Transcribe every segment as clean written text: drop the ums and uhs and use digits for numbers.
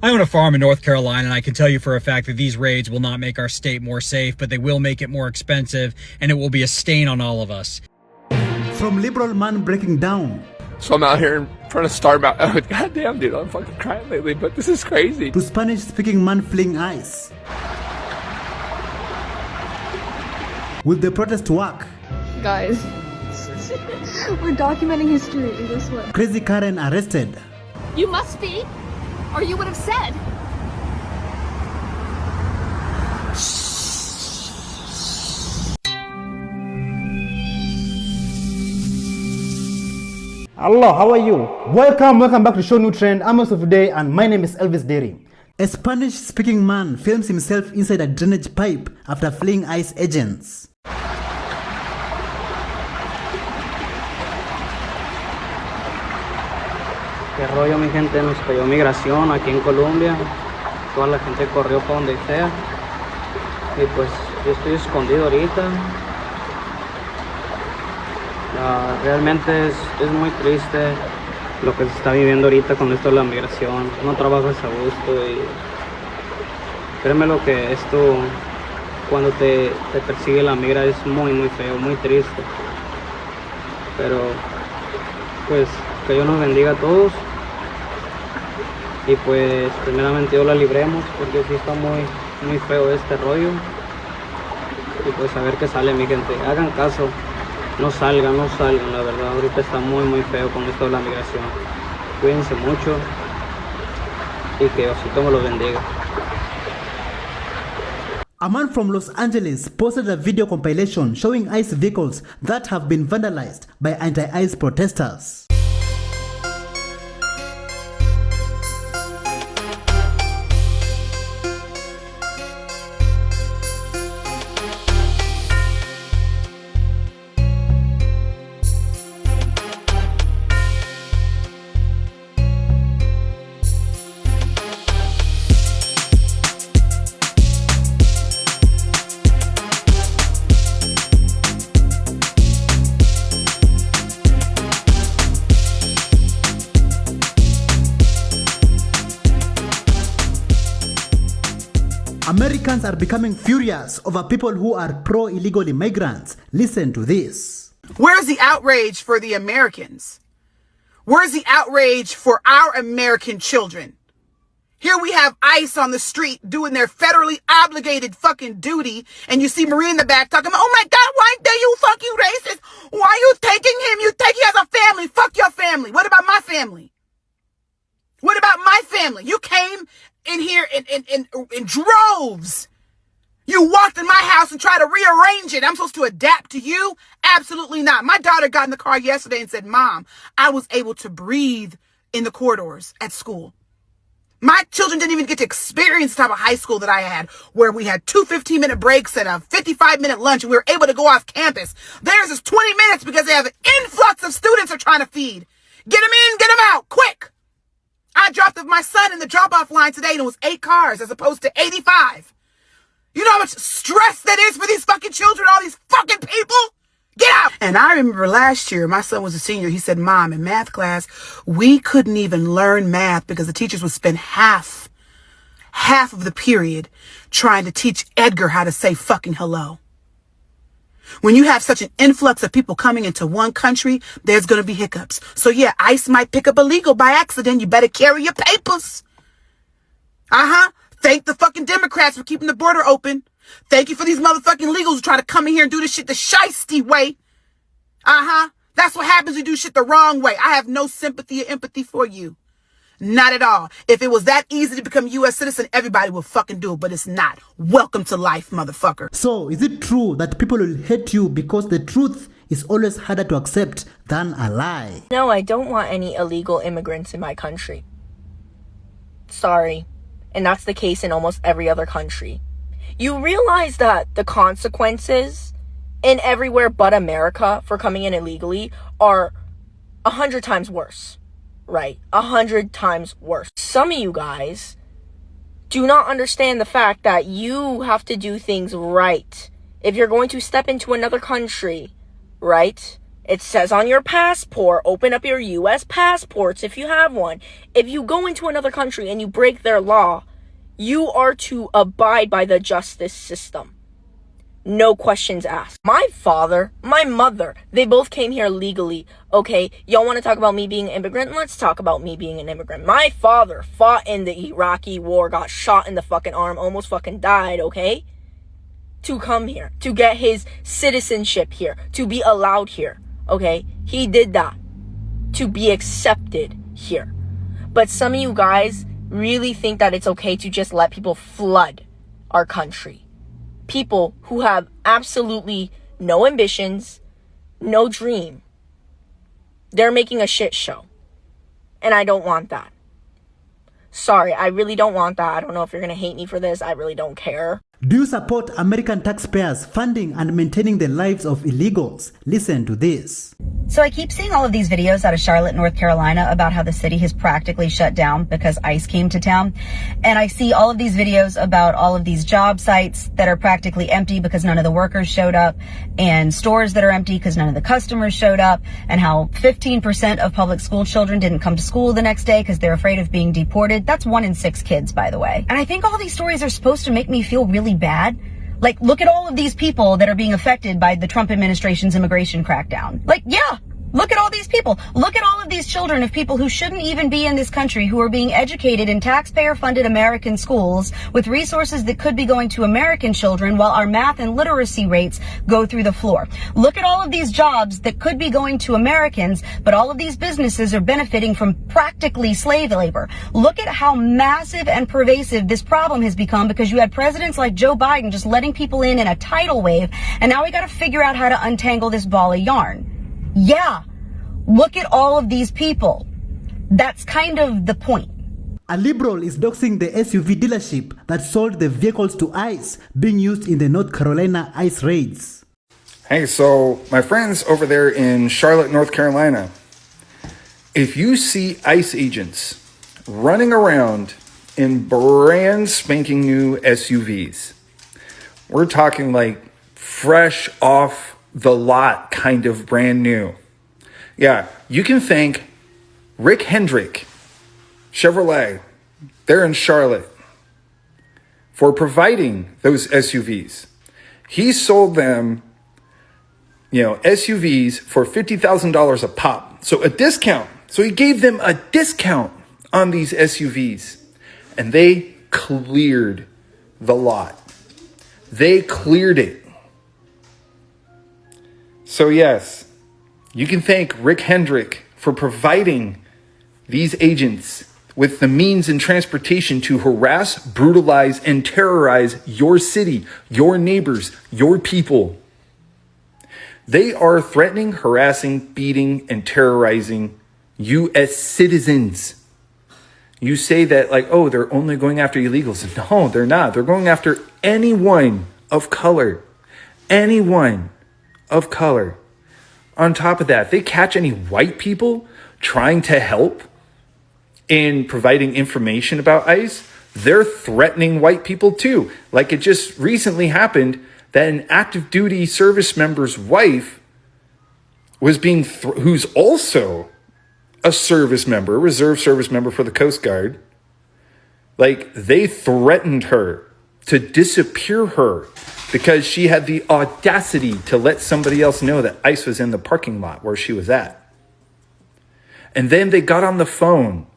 I own a farm in North Carolina, and I can tell you for a fact that these raids will not make our state more safe, but they will make it more expensive, and it will be a stain on all of us. From liberal man breaking down. So I'm out here in front of Starbucks. Oh, goddamn, dude, I'm fucking crying lately, but this is crazy. To Spanish-speaking man fleeing ice. Will the protest work? Guys, we're documenting history in this one. Crazy Karen arrested. You must be, or you would have said. Hello, how are you? Welcome back to ShowNewTrend. I'm also today, and my name is Elvis Derry. A Spanish-speaking man films himself inside a drainage pipe after fleeing ICE agents. Qué rollo, mi gente, nos cayó migración aquí en Colombia. Toda la gente corrió para donde sea. Y pues yo estoy escondido ahorita. Realmente es muy triste lo que se está viviendo ahorita con esto de la migración. No trabajas a gusto y créeme lo que esto, cuando te persigue la migra, es muy feo, muy triste. Pero pues que Dios nos bendiga a todos y pues primeramente Dios la libremos, porque sí está muy feo este rollo. Y pues a ver qué sale, mi gente. Hagan caso. No salgan, la verdad, ahorita está muy feo con esto de la migración. Cuídense mucho y que Diosito me los bendiga. A man from Los Angeles posted a video compilation showing ICE vehicles that have been vandalized by anti-ICE protesters. Americans are becoming furious over people who are pro-illegal immigrants. Listen to this. Where's the outrage for the Americans? Where's the outrage for our American children? Here we have ICE on the street doing their federally obligated fucking duty, and you see Marie in the back talking about, oh my God, why do you fucking racist? Why are you taking him? You take he has a family. Fuck your family. What about my family? What about my family? You came in here in droves. You walked in my house and tried to rearrange it. I'm supposed to adapt to you? Absolutely not. My daughter got in the car yesterday and said, Mom, I was able to breathe in the corridors at school. My children didn't even get to experience the type of high school that I had, where we had 2 15-minute breaks and a 55-minute lunch, and we were able to go off campus. Theirs is 20 minutes because they have an influx of students they're trying to feed. Get them in, get them out, quick. I dropped off my son in the drop-off line today, and it was 8 cars as opposed to 85. You know how much stress that is for these fucking children, all these fucking people? Get out! And I remember last year, my son was a senior. He said, Mom, in math class, we couldn't even learn math because the teachers would spend half of the period trying to teach Edgar how to say fucking hello. When you have such an influx of people coming into one country, there's going to be hiccups. So yeah, ICE might pick up illegal by accident. You better carry your papers. Thank the fucking Democrats for keeping the border open. Thank you for these motherfucking legals who try to come in here and do this shit the shiesty way. That's what happens when you do shit the wrong way. I have no sympathy or empathy for you. Not at all. If it was that easy to become a U.S. citizen, everybody would fucking do it, but it's not. Welcome to life, motherfucker. So, is it true that people will hate you because the truth is always harder to accept than a lie? No, I don't want any illegal immigrants in my country. Sorry. And that's the case in almost every other country. You realize that the consequences in everywhere but America for coming in illegally are 100 times worse. Right, 100 times worse. Some of you guys do not understand the fact that you have to do things right. If you're going to step into another country, right, It says on your passport, open up your US passports if you have one. If you go into another country and you break their law, you are to abide by the justice system. No questions asked. My father, my mother, they both came here legally. Okay, y'all want to talk about me being an immigrant? Let's talk about me being an immigrant. My father fought in the Iraqi war, got shot in the fucking arm, almost fucking died, okay? To come here, to get his citizenship here, to be allowed here, okay? He did that to be accepted here. But some of you guys really think that it's okay to just let people flood our country. People who have absolutely no ambitions, no dream. They're making a shit show. And I don't want that. Sorry, I really don't want that. I don't know if you're going to hate me for this. I really don't care. Do you support American taxpayers funding and maintaining the lives of illegals? Listen to this. So I keep seeing all of these videos out of Charlotte, North Carolina about how the city has practically shut down because ICE came to town. And I see all of these videos about all of these job sites that are practically empty because none of the workers showed up, and stores that are empty because none of the customers showed up, and how 15% of public school children didn't come to school the next day because they're afraid of being deported. That's 1 in 6 kids, by the way. And I think all these stories are supposed to make me feel really bad. Like, look at all of these people that are being affected by the Trump administration's immigration crackdown. Like, yeah, look at all these people. Look at all of these children of people who shouldn't even be in this country, who are being educated in taxpayer-funded American schools with resources that could be going to American children while our math and literacy rates go through the floor. Look at all of these jobs that could be going to Americans, but all of these businesses are benefiting from practically slave labor. Look at how massive and pervasive this problem has become because you had presidents like Joe Biden just letting people in a tidal wave, and now we got to figure out how to untangle this ball of yarn. Yeah, look at all of these people. That's kind of the point. A liberal is doxing the SUV dealership that sold the vehicles to ICE being used in the North Carolina ICE raids. Hey, so my friends over there in Charlotte, North Carolina, if you see ICE agents running around in brand spanking new SUVs, we're talking like fresh off the lot, kind of brand new. Yeah, you can thank Rick Hendrick, Chevrolet, they're in Charlotte, for providing those SUVs. He sold them, SUVs for $50,000 a pop. So a discount. So he gave them a discount on these SUVs. And they cleared the lot. They cleared it. So yes, you can thank Rick Hendrick for providing these agents with the means and transportation to harass, brutalize, and terrorize your city, your neighbors, your people. They are threatening, harassing, beating, and terrorizing U.S. citizens. You say that like, oh, they're only going after illegals. No, they're not. They're going after anyone of color. Anyone of color. On top of that, they catch any white people trying to help in providing information about ICE, they're threatening white people too. Like it just recently happened that an active duty service member's wife was being, who's also a service member, reserve service member for the Coast Guard, like they threatened her to disappear her because she had the audacity to let somebody else know that ICE was in the parking lot where she was at. And then they got on the phone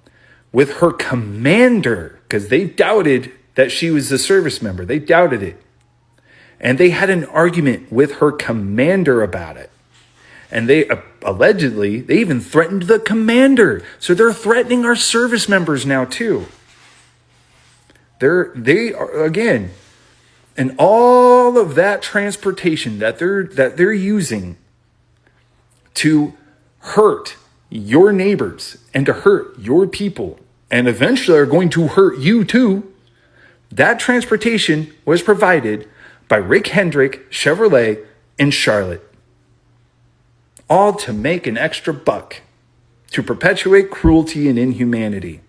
with her commander because they doubted that she was a service member. They doubted it. And they had an argument with her commander about it. And they allegedly, they even threatened the commander. So they're threatening our service members now too. They are, again, and all of that transportation that they're using to hurt your neighbors and to hurt your people and eventually are going to hurt you too. That transportation was provided by Rick Hendrick Chevrolet in Charlotte. All to make an extra buck, to perpetuate cruelty and inhumanity.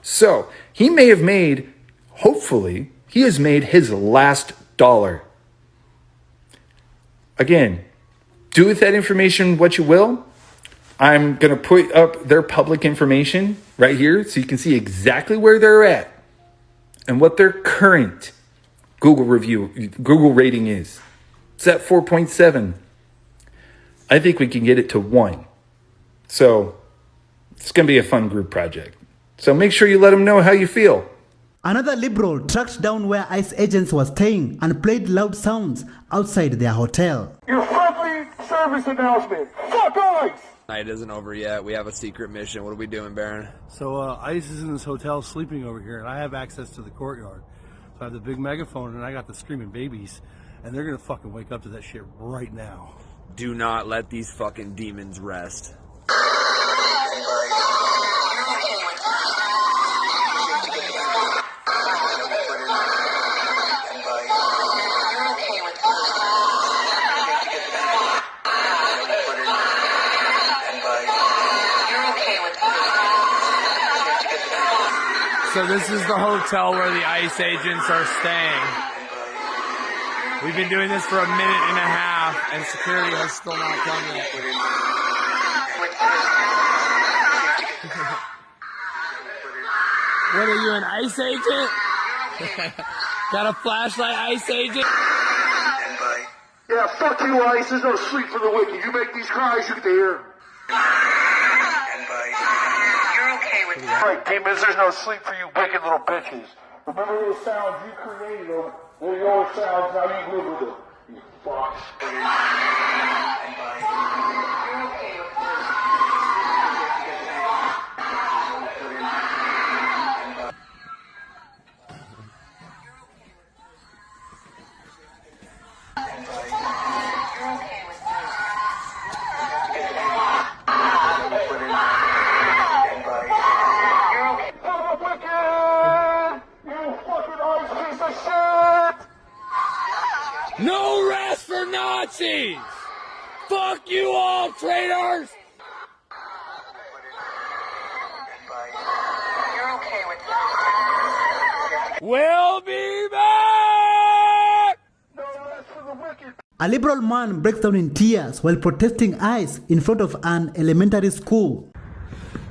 So he may have made, hopefully, he has made his last dollar. Again, Do with that information what you will. I'm going to put up their public information right here so you can see exactly where they're at and what their current Google rating is. It's at 4.7. I think we can get it to 1. So it's going to be a fun group project. So make sure you let them know how you feel. Another liberal tracked down where ICE agents were staying and played loud sounds outside their hotel. Your friendly service announcement. Fuck ICE! Night isn't over yet. We have a secret mission. What are we doing, Baron? So ICE is in this hotel sleeping over here, and I have access to the courtyard. So I have the big megaphone, and I got the screaming babies, and they're gonna fucking wake up to that shit right now. Do not let these fucking demons rest. So this is the hotel where the ICE agents are staying. We've been doing this for a minute and a half, and security has still not come yet. What are you, an ICE agent? Got a flashlight, ICE agent? Yeah, fuck you, ICE. There's no sleep for the wicked. You make these cries, you get to hear them. Alright, demons, there's no sleep for you wicked little bitches. Remember those sounds you created them. They're your sounds, now you live with them. You fucks. No rest for Nazis! Fuck you all, traitors! We'll be back! A liberal man breaks down in tears while protesting ICE in front of an elementary school.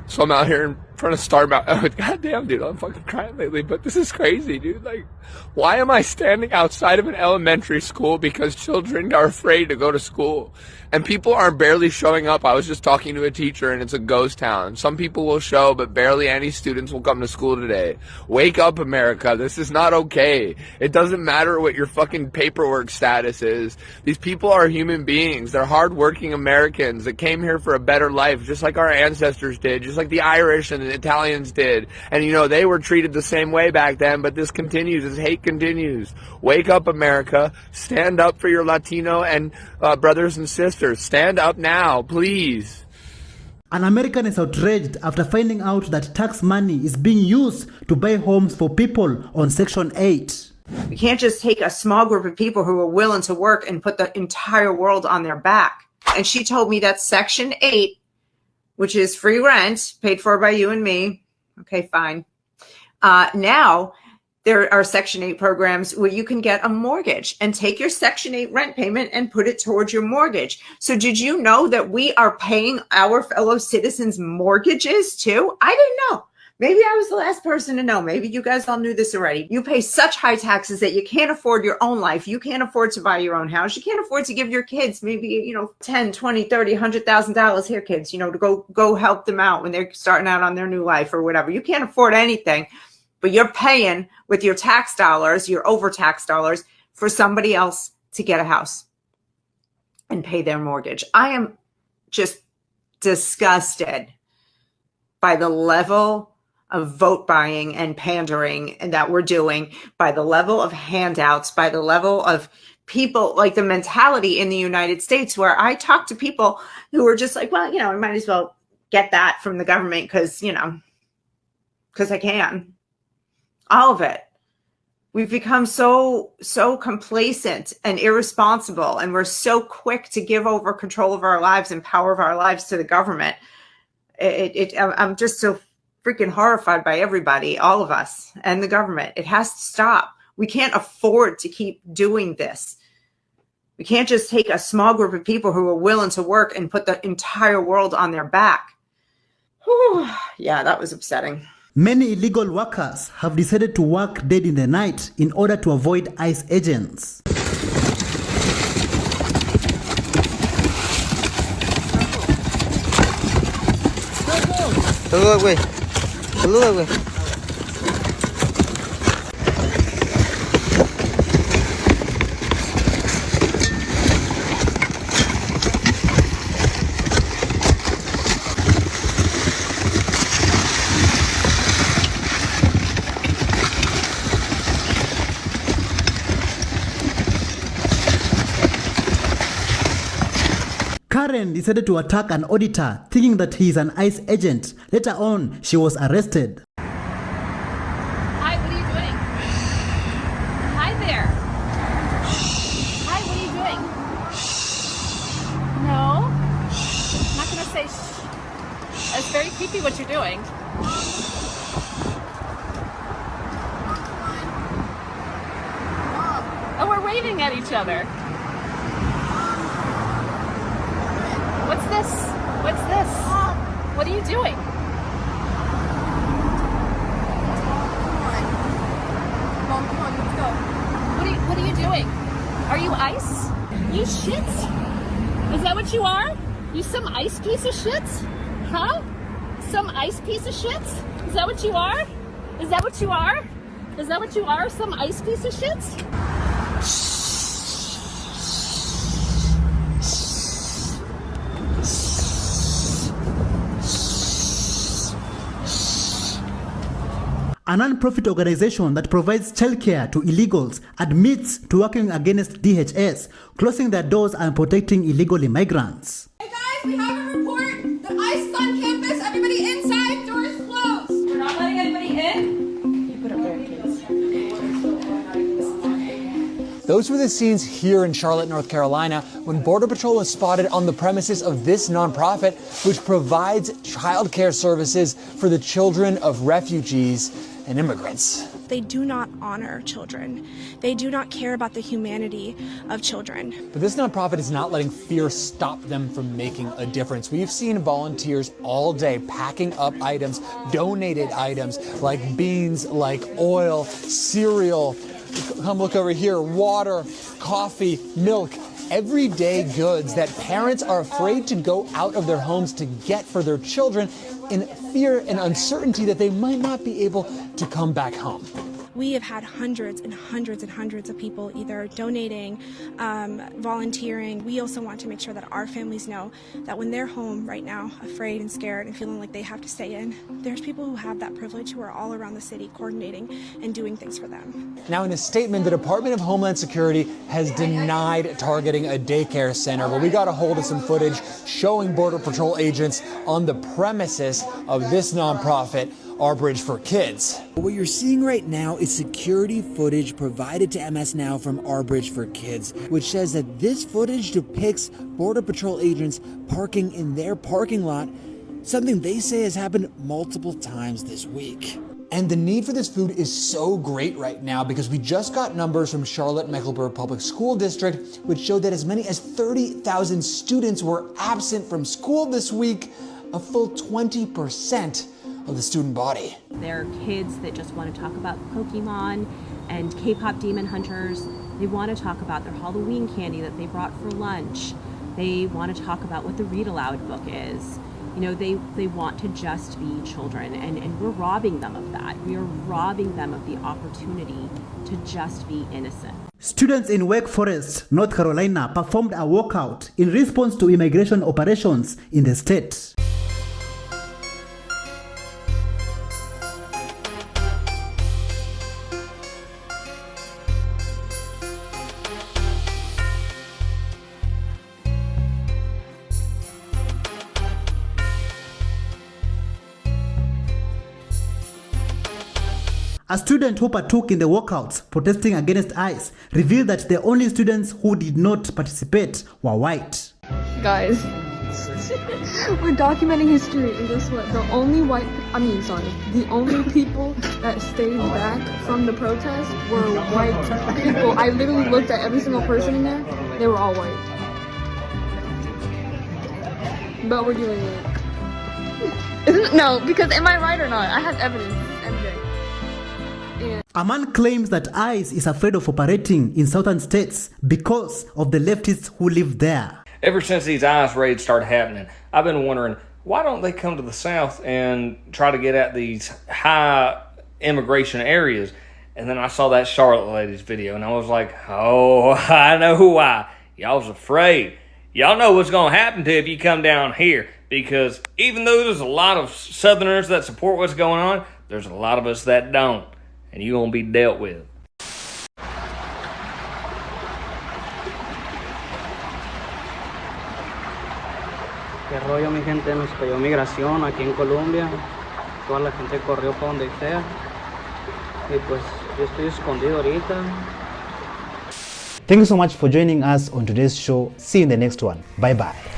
So I'm out here in front of Starbucks. Oh, goddamn, dude, I'm fucking crying lately, but this is crazy, dude. Like, why am I standing outside of an elementary school because children are afraid to go to school? And people are barely showing up. I was just talking to a teacher, and it's a ghost town. Some people will show, but barely any students will come to school today. Wake up, America. This is not okay. It doesn't matter what your fucking paperwork status is. These people are human beings. They're hardworking Americans that came here for a better life, just like our ancestors did, just like the Irish and the Italians did. And, you know, they were treated the same way back then, but this continues. This hate continues. Wake up, America. Stand up for your Latino and brothers and sisters. Stand up now, please. An American is outraged after finding out that tax money is being used to buy homes for people on Section 8. We can't just take a small group of people who are willing to work and put the entire world on their back. And she told me that Section 8, which is free rent, paid for by you and me. Okay, fine. Now, there are Section 8 programs where you can get a mortgage and take your Section 8 rent payment and put it towards your mortgage. So did you know that we are paying our fellow citizens mortgages too? I didn't know. Maybe I was the last person to know. Maybe you guys all knew this already. You pay such high taxes that you can't afford your own life. You can't afford to buy your own house. You can't afford to give your kids maybe, you know, $10, $20, $30, $100,000 here, kids, you know, to go help them out when they're starting out on their new life or whatever. You can't afford anything. But you're paying with your tax dollars, your overtax dollars, for somebody else to get a house and pay their mortgage. I am just disgusted by the level of vote buying and pandering that we're doing, by the level of handouts, by the level of people, like the mentality in the United States, where I talk to people who are just like, well, you know, I might as well get that from the government because, you know, because I can. All of it. We've become so complacent and irresponsible, and we're so quick to give over control of our lives and power of our lives to the government. I'm just so freaking horrified by everybody, all of us, and the government. It has to stop. We can't afford to keep doing this. We can't just take a small group of people who are willing to work and put the entire world on their back. Whew. Yeah, that was upsetting. Many illegal workers have decided to work dead in the night in order to avoid ICE agents. Karen decided to attack an auditor, thinking that he is an ICE agent. Later on, she was arrested. Hi, what are you doing? Hi there. Hi, what are you doing? No? I'm not going to say shh. It's very creepy what you're doing. Oh, we're waving at each other. What's this? What's this? What are you doing? Mom, come on, let's go. What are you doing? Are you ice? You shit? Is that what you are? You some ice piece of shit? Huh? Some ice piece of shit? Is that what you are? Is that what you are? Is that what you are? Some ice piece of shit? A non-profit organization that provides childcare to illegals admits to working against DHS, closing their doors and protecting illegal immigrants. Hey guys, we have a report. The ICE is on campus. Everybody inside. Doors closed. We're not letting anybody in. You put up barricades. Those were the scenes here in Charlotte, North Carolina, when Border Patrol was spotted on the premises of this nonprofit, which provides child care services for the children of refugees and immigrants. They do not honor children. They do not care about the humanity of children. But this nonprofit is not letting fear stop them from making a difference. We've seen volunteers all day packing up items, donated items like beans, like oil, cereal. Come look over here, water, coffee, milk, everyday goods that parents are afraid to go out of their homes to get for their children in fear and uncertainty that they might not be able to come back home. We have had hundreds and hundreds and hundreds of people either donating, volunteering. We also want to make sure that our families know that when they're home right now, afraid and scared and feeling like they have to stay in, there's people who have that privilege who are all around the city coordinating and doing things for them. Now, in a statement, the Department of Homeland Security has denied targeting a daycare center, but we got a hold of some footage showing Border Patrol agents on the premises of this nonprofit, Our Bridge for Kids. What you're seeing right now is security footage provided to MS Now from Our Bridge for Kids, which says that this footage depicts Border Patrol agents parking in their parking lot, something they say has happened multiple times this week. And the need for this food is so great right now because we just got numbers from Charlotte-Mecklenburg Public School District, which showed that as many as 30,000 students were absent from school this week, a full 20% of the student body. There are kids that just want to talk about Pokemon and K-pop demon hunters. They want to talk about their Halloween candy that they brought for lunch. They want to talk about what the read aloud book is. You know, they want to just be children, and we're robbing them of that. We are robbing them of the opportunity to just be innocent. Students in Wake Forest, North Carolina, performed a walkout in response to immigration operations in the state. A student who partook in the walkouts protesting against ICE revealed that the only students who did not participate were white. Guys, we're documenting history, and guess what? The only the only people that stayed back from the protest were white people. I literally looked at every single person in there, They were all white. But we're doing it. No, because am I right or not? I have evidence. MJ. Yeah. A man claims that ICE is afraid of operating in southern states because of the leftists who live there. Ever since these ICE raids started happening, I've been wondering, why don't they come to the South and try to get at these high immigration areas? And then I saw that Charlotte lady's video, and I was like, oh, I know why. Y'all's afraid. Y'all know what's going to happen to you if you come down here, because even though there's a lot of Southerners that support what's going on, there's a lot of us that don't, and you're going to be dealt with. Qué rollo, mi gente, nos cayó migración aquí en Colombia. Toda la gente corrió para donde sea. Y pues yo estoy escondido ahorita. Thank you so much for joining us on today's show. See you in the next one. Bye bye.